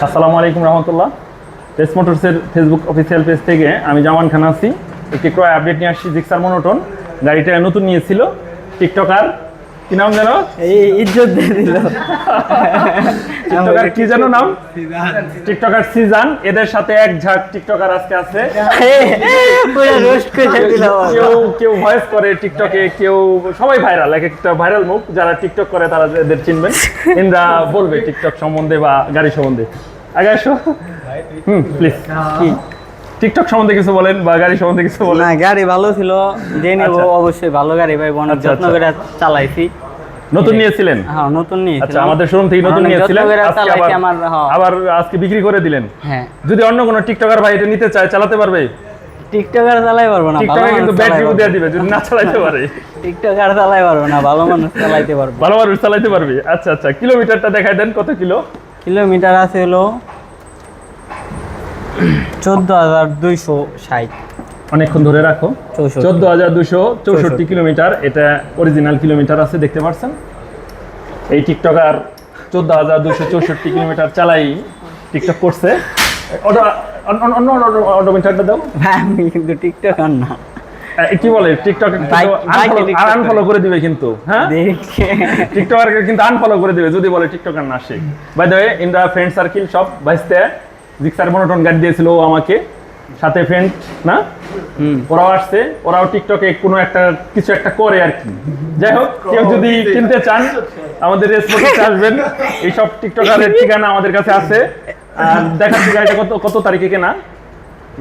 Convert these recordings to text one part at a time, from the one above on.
আসসালামু আলাইকুম রহমতুল্লাহ। Race মোটরসের Facebook official page থেকে আমি জামান খান আছি। একটি ক্রয় আপডেট নিয়ে আসছি, জিক্সার মনোটন। গাড়িটা নতুন নিয়েছিল টিকটকার, কি নাম যেন? এই ইজ্জত দিয়ে দিল। টিকটকার কি যেন নাম? টিকটকার সিজান। এদের সাথে এক ঝাঁক টিকটকার আজকে আছে। পুরো রোস্ট করে দিল। কেউ ভয়েস করে টিকটকে, কেউ সবাই ভাইরাল, এক একটা ভাইরাল মুখ। যারা টিকটক করে তারা এদের চিনবেন। ইন্দ্রা বলবে টিকটক সম্বন্ধে বা গাড়ি সম্বন্ধে। আগে আসো, প্লিজ। কি টিকটক সম্বন্ধে কিছু বলেন বা গাড়ি সম্বন্ধে কিছু বলেন। না, গাড়ি ভালো ছিল, যে নেব অবশ্যই ভালো গাড়ি ভাই, অনেক যত্ন করে চালাইছি। নতুন নিয়েছিলেন? হ্যাঁ, নতুন নিয়েছিলাম। আচ্ছা, আমাদের শোরুম থেকে নতুন নিয়েছিলেন, আবার আজকে বিক্রি করে দিলেন। হ্যাঁ, যদি অন্য কোনো টিকটকার ভাই এটা নিতে চায়, চালাতে পারবে? টিকটকার চালাই পারবো না, টিকটকে কিন্তু ব্যাটারি দিয়ে দিবে যদি না চালাতে পারে। টিকটকার চালাই পারবো না, ভালো মানুষ চালাইতে পারবো। ভালো মানুষ চালাতে পারবে। আচ্ছা আচ্ছা, কিলোমিটারটা দেখাই দেন, কত কিলো? কিলোমিটার আছে হলো 14,260। অনেকক্ষণ ধরে রাখো। 14,264 কিলোমিটার, এটা অরিজিনাল কিলোমিটার আছে, দেখতে পাচ্ছেন। এই টিকটকার 14,264 কিলোমিটার চালাই টিকটক করছে। অন্য অটোমিটারটা দাও। আমি কিন্তু টিকটকার না। কি বলে, টিকটক আনফলো করে দিবে কিন্তু। হ্যাঁ, টিকটকার কিন্তু আনফলো করে দিবে যদি বলে টিকটকার না। সে by the way, in the friend circle সব ভাইস্তে জিক্সার মনোটন গাড়ি দিয়েছিল ও আমাকে, সাথে ফ্রেন্ড না, ওরাও আসছে, ওরাও টিকটকে কোনো একটা কিছু একটা করে আর কি। যাই হোক, কেউ যদি কিনতে চান আমাদের রেস মোটরসে আসবেন। এইসব টিকটকারের ঠিকানা আমাদের কাছে আছে। আর দেখাচ্ছি গাড়িটা কত তারিখে কেনা।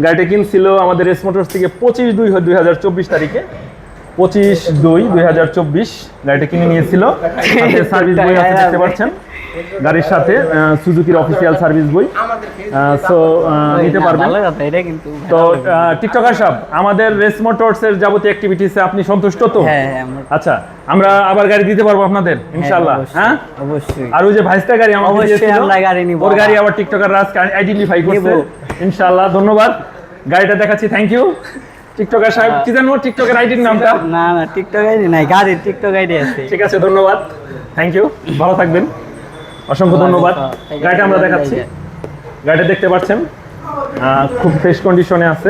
গাড়িটা কিনছিল আমাদের রেস মোটরস থেকে 25/2/2024 তারিখে। 25/2/2024 গাড়িটা কিনে নিয়েছিল। সার্ভিস বই আছে, দেখতে পাচ্ছেন গাড়ির সাথে, সুজুকির অফিসিয়াল সার্ভিস বই। সো নিতে পারবেন। তো টিকটকার সাহেব, আমাদের রেস মোটরসের যাবতীয় অ্যাক্টিভিটিসে আপনি সন্তুষ্ট তো? হ্যাঁ। আচ্ছা, আমরা আবার গাড়ি দিতে পারবো আপনাদের ইনশাআল্লাহ। হ্যাঁ, অবশ্যই। আর ওই যে ভাইস্তা গাড়ি আমাকে দিয়েছিল, আমরা গাড়ি নিব, ওর গাড়ি আবার টিকটকাররা আজকে আইডেন্টিফাই করবে ইনশাআল্লাহ। ধন্যবাদ, গাড়িটা দেখাচ্ছি। থ্যাংক ইউ টিকটকার সাহেব। কি জানো টিকটকের আইডির নামটা? না, টিকটক আইডি নাই, গাড়ির টিকটক আইডি আছে। ঠিক আছে, ধন্যবাদ, থ্যাংক ইউ, ভালো থাকবেন, অসংখ্য ধন্যবাদ। গাড়িটা আমরা দেখাচ্ছি। গাড়িটা দেখতে পাচ্ছেন খুব ফ্রেশ কন্ডিশনে আছে।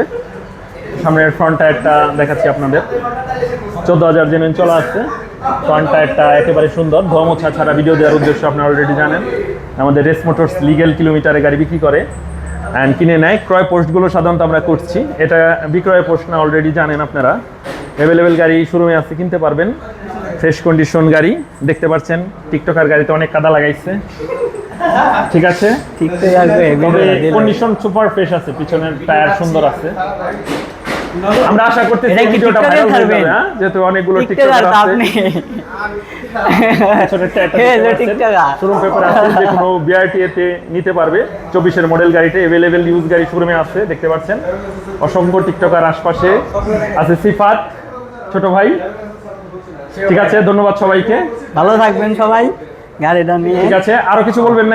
সামনের ফ্রন্ট টায়ারটা দেখাচ্ছি আপনাদের, 14,000 জেনুইন চলা আছে। ফ্রন্ট টায়ারটা একেবারে সুন্দর, ধোয়া মোছা ছাড়া ভিডিও দেওয়ার উদ্দেশ্য আপনারা অলরেডি জানেন। আমাদের রেস মোটরস লিগ্যাল কিলোমিটারে গাড়ি বিক্রি করে অ্যান্ড কিনে নেয়। ক্রয় পোস্টগুলো সাধারণত আমরা করছি, এটা বিক্রয় পোস্ট না, অলরেডি জানেন আপনারা। অ্যাভেলেবেল গাড়ি শোরুমে আছে, কিনতে পারবেন। ফ্রেশ কন্ডিশন গাড়ি দেখতে পাচ্ছেন। টিকটকার গাড়িতে অনেক কাদা লাগাইছে, ঠিক আছে, তবে কন্ডিশন সুপার ফ্রেশ আছে। পিছনের টায়ার সুন্দর আছে। আমরা আশা করতেছি ভিডিওটা ভাইরাল হয়ে যাবে, যেহেতু অনেকগুলো টিকটকার আছে। শোরুম পেপার আছে, যে কোনো বিআরটি তে নিতে পারবে। 24-এর মডেল গাড়িতে অ্যাভেলেবেল ইউজ গাড়ি শোরুমে আছে, দেখতে পাচ্ছেন। অসংখ্য টিকটকার আশপাশে আছে। সিফাত ছোট ভাই, ঠিক আছে, ধন্যবাদ সবাইকে, ভালো থাকবেন সবাই গাড়িটা নিয়ে। ঠিক আছে, আরো কিছু বলবেন না?